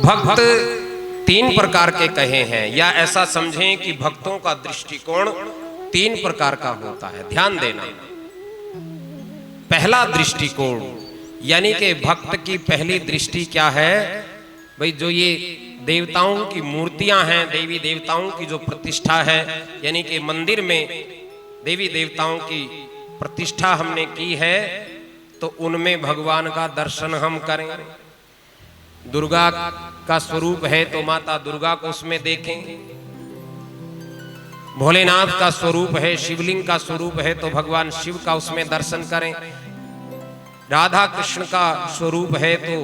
भक्त तीन प्रकार के कहे हैं, या ऐसा समझें कि भक्तों का दृष्टिकोण तीन प्रकार का होता है। ध्यान देना। पहला दृष्टिकोण यानी कि भक्त की पहली दृष्टि क्या है भाई, जो ये देवताओं की मूर्तियां हैं, देवी देवताओं की जो प्रतिष्ठा है, यानी कि मंदिर में देवी देवताओं की प्रतिष्ठा हमने की है, तो उनमें भगवान का दर्शन हम करें। दुर्गा का स्वरूप है तो माता दुर्गा को उसमें देखें, भोलेनाथ का स्वरूप है, शिवलिंग का स्वरूप है तो भगवान शिव का उसमें दर्शन करें। राधा कृष्ण का स्वरूप है तो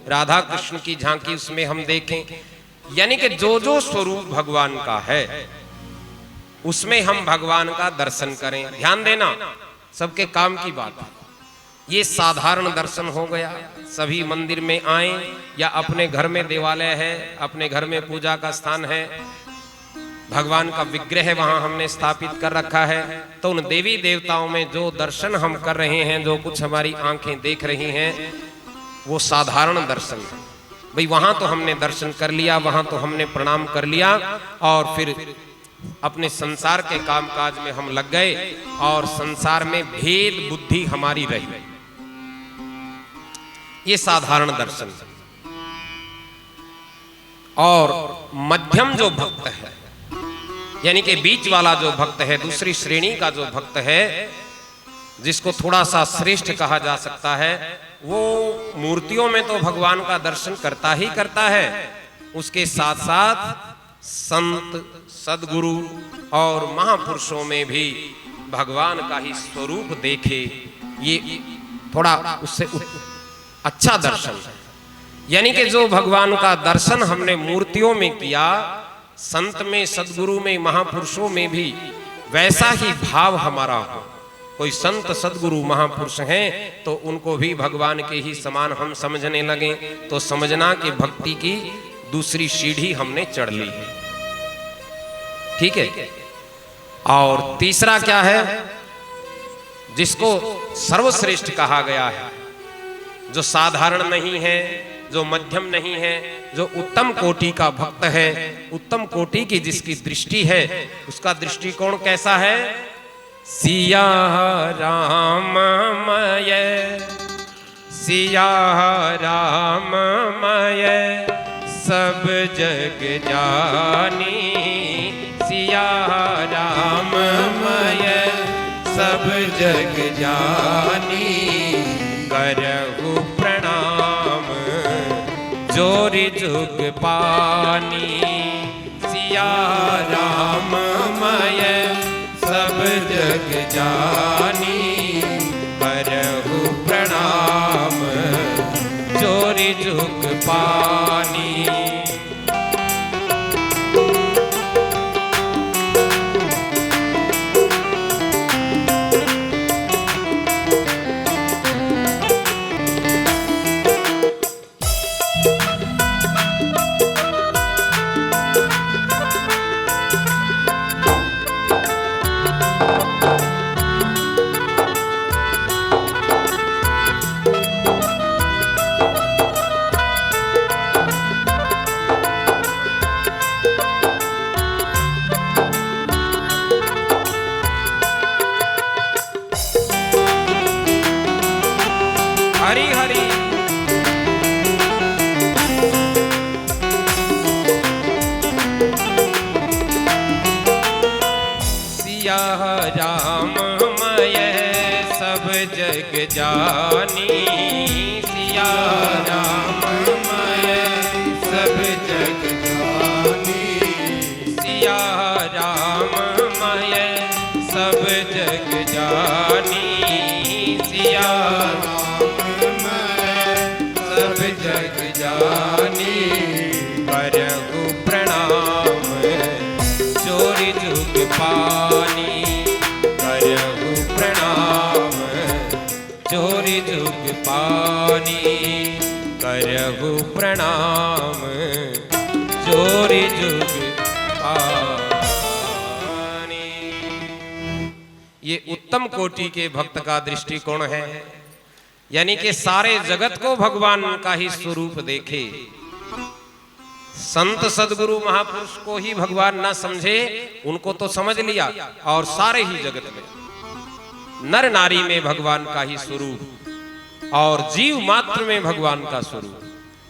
राधा कृष्ण की झांकी उसमें हम देखें। यानी कि जो जो स्वरूप भगवान का है उसमें हम भगवान का दर्शन करें। ध्यान देना, सबके काम की बात है। ये साधारण दर्शन हो गया। सभी मंदिर में आए या अपने घर में देवालय है, अपने घर में पूजा का स्थान है, भगवान का विग्रह वहां हमने स्थापित कर रखा है, तो उन देवी देवताओं में जो दर्शन हम कर रहे हैं, जो कुछ हमारी आंखें देख रही हैं, वो साधारण दर्शन है भाई। वहां तो हमने दर्शन कर लिया, वहां तो हमने प्रणाम कर लिया और फिर अपने संसार के कामकाज में हम लग गए और संसार में भेद बुद्धि हमारी रही। ये साधारण दर्शन है। और मध्यम जो भक्त है, यानी कि बीच वाला जो भक्त है, दूसरी श्रेणी का जो भक्त है, जिसको थोड़ा सा श्रेष्ठ कहा जा सकता है, वो मूर्तियों में तो भगवान का दर्शन करता ही करता है, उसके साथ साथ संत सदगुरु और महापुरुषों में भी भगवान का ही स्वरूप देखे, ये थोड़ा उससे अच्छा दर्शन है। यानी कि जो भगवान का दर्शन हमने मूर्तियों में किया, संत में, सदगुरु में, महापुरुषों में भी वैसा ही भाव हमारा हो। कोई संत सदगुरु महापुरुष हैं तो उनको भी भगवान के ही समान हम समझने लगे, तो समझना कि भक्ति की दूसरी सीढ़ी हमने चढ़ ली है। ठीक है। और तीसरा क्या है, जिसको सर्वश्रेष्ठ कहा गया है, जो साधारण नहीं है, जो मध्यम नहीं है, जो उत्तम कोटि का भक्त है, उत्तम कोटि की जिसकी दृष्टि है, उसका दृष्टिकोण कैसा है? सिया राममय, सिया राममय सब जग जानी, सिया राममय सब जग जानी, करहु प्रणाम जोरि जुग पानी, सिया राममय सब जग जानी, करहु प्रणाम जोरि जुग पानी। हरि हरि सिया राममय सब जग जानी, सिया राममय सब जग जानी, सिया राममय सब जग जानी, सिया सब जग जानी, करहु प्रणाम जोरि जुग पानी, करहु प्रणाम जोरि जुग पानी, करहु प्रणाम जोरि जुग पानी। ये उत्तम कोटि के भक्त का दृष्टिकोण है। यानी कि सारे जगत को भगवान का ही स्वरूप देखे, संत सदगुरु महापुरुष को ही भगवान ना समझे, उनको तो समझ लिया, और सारे ही जगत में नर नारी में भगवान का ही स्वरूप और जीव मात्र में भगवान का स्वरूप,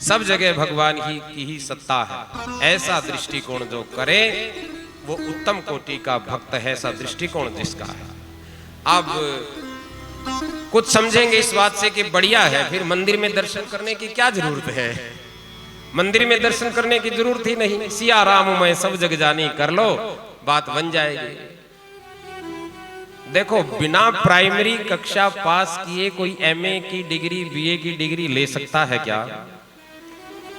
सब जगह भगवान ही की ही सत्ता है। ऐसा दृष्टिकोण जो करे वो उत्तम कोटि का भक्त है। ऐसा दृष्टिकोण जिसका है। अब कुछ समझेंगे इस बात से कि बढ़िया है, फिर मंदिर में दर्शन करने की क्या जरूरत है। मंदिर में दर्शन करने की जरूरत ही नहीं, सिया राम मैं सब जग जानी कर लो, बात बन जाएगी। देखो, बिना प्राइमरी कक्षा पास किए कोई एमए की डिग्री, बीए की डिग्री ले सकता है क्या?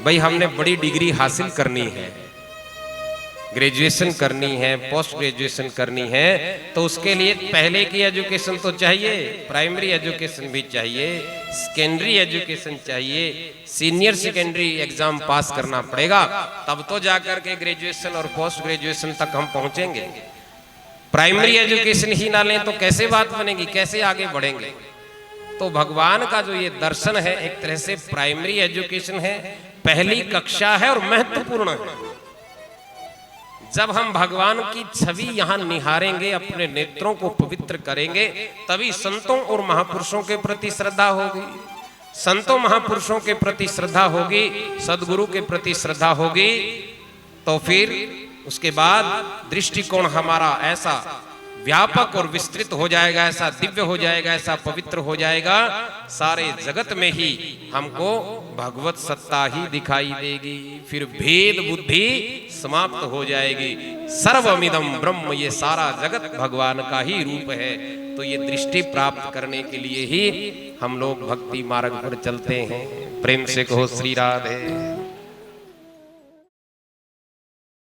भाई हमने बड़ी डिग्री हासिल करनी है, ग्रेजुएशन करनी है, पोस्ट ग्रेजुएशन करनी है, तो उसके लिए पहले की एजुकेशन तो चाहिए, प्राइमरी एजुकेशन भी चाहिए, सेकेंडरी एजुकेशन चाहिए, सीनियर सेकेंडरी एग्जाम पास करना पड़ेगा, तब तो जाकर के ग्रेजुएशन और पोस्ट ग्रेजुएशन तक हम पहुंचेंगे। प्राइमरी एजुकेशन ही ना लें तो कैसे बात बनेगी, कैसे आगे बढ़ेंगे? तो भगवान का जो ये दर्शन है एक तरह से प्राइमरी एजुकेशन है, पहली कक्षा है और महत्वपूर्ण है। जब हम भगवान की छवि यहां निहारेंगे, अपने नेत्रों को पवित्र करेंगे, तभी संतों और महापुरुषों के प्रति श्रद्धा होगी। संतों महापुरुषों के प्रति श्रद्धा होगी, सदगुरु के प्रति श्रद्धा होगी, तो फिर उसके बाद दृष्टिकोण हमारा ऐसा व्यापक और विस्तृत हो जाएगा, ऐसा दिव्य हो जाएगा, ऐसा पवित्र हो जाएगा, सारे जगत में ही हमको भगवत सत्ता ही दिखाई देगी। फिर भेद बुद्धि समाप्त हो जाएगी। सर्वमिदं ब्रह्म, ये सारा जगत भगवान का ही रूप है। तो ये दृष्टि प्राप्त करने के लिए ही हम लोग भक्ति मार्ग पर चलते हैं। प्रेम से कहो श्री राधे।